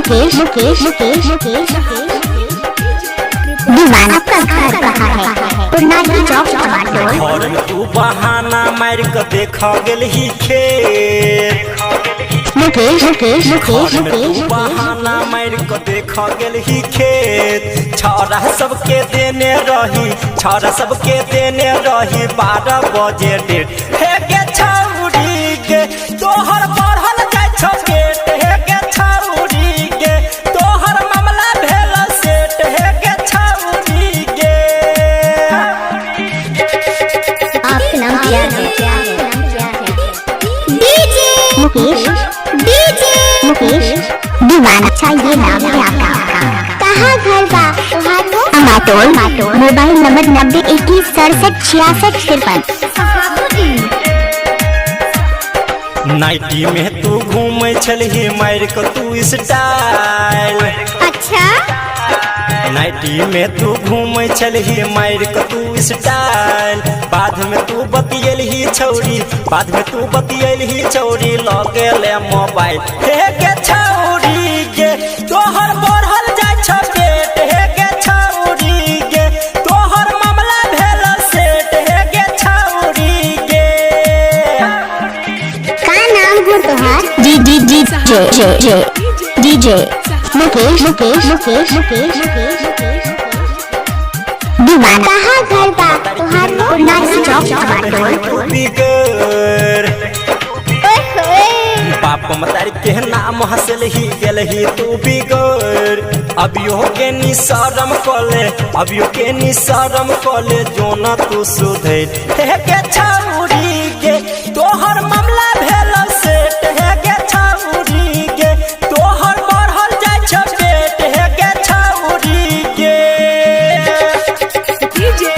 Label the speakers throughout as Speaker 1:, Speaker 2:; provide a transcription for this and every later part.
Speaker 1: मुकेश दीवाना का घर कहाँ है? पुरनाई चौक टमाटो।
Speaker 2: घर में तू बहाना मार के देखा गेल ही खेत।
Speaker 1: मुकेश
Speaker 2: बहाना मार के देखा गेल ही खेत। छौरा सबके देने रही 12 बजे डेट। हे गे छौरी गे तोहर बढ़ल जाय छ पेट। हे गे छौरी गे तोहर मामला भेल सेट। हे गे छौरी गे
Speaker 1: आपका नाम क्या है? मुकेश दीवाना। अच्छा ये नाम है आपका? कहाँ घर बा तुम्हारा? माटोल। Mobile number 90 21 67 66 53।
Speaker 2: नाइटी में तू घूमे छलही मार के तू स्टाइल।
Speaker 1: अच्छा
Speaker 2: नाइटी में तू घूमे छलही मार के तू स्टाइल। बाद में तू बतियलही छौरी लगे ले मोबाइल। हे गे छौरी गे तोहर बढ़ल जाय छ पेट। हे गे छौरी गे तोहर मामला भेल सेट। हे गे छौरी गे
Speaker 1: का नाम है तुम्हार? डीजे मुकेश दीवाना। कहाँ घर बा तुम्हार? पुरनाई चौक टमाटो।
Speaker 2: बिगर बाप मतारी के नाम हंसल ही गेल ही तू बिगर। अभियो के निशरम कले जो न तू सुधर। हे गे छौरी गे तोहर मामला भेल सेट। हे गे छौरी गे तोहर बढ़ल जाय छ पेट। हे गे छौरी गे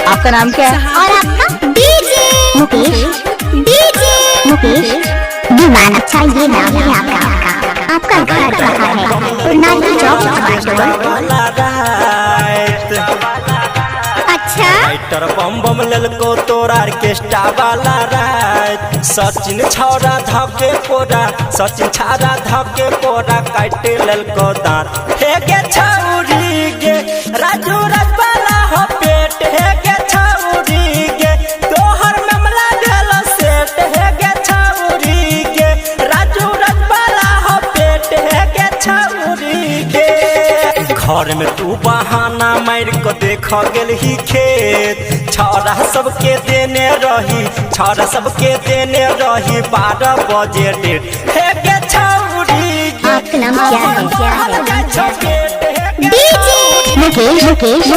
Speaker 3: आपका नाम क्या है?
Speaker 1: और आपका? मुकेश दीवाना। अच्छा ये नाम है आपका घर कहाँ है? पुरनाई चौक टमाटो। अच्छा
Speaker 2: फाइटर बम ललको तोरा ऑर्केस्ट्रा वाला रात। सचिन छौरा धके कोरा काट ललको दांत। हे गे छौरी गे राजू रजवाला हो पेट। हे गे छौरी गे तोहर मामला भेल सेट। हे गे छौरी गे राजू रजवाला हो पेट। हे गे छौरी गे घर में तू बहाना मार के देख गेल ही खेत। छौरा सबके देने रही 12 बजे डेट। हे गे छौरी
Speaker 1: आपका नाम क्या है?
Speaker 2: मुकेश
Speaker 1: मुकेश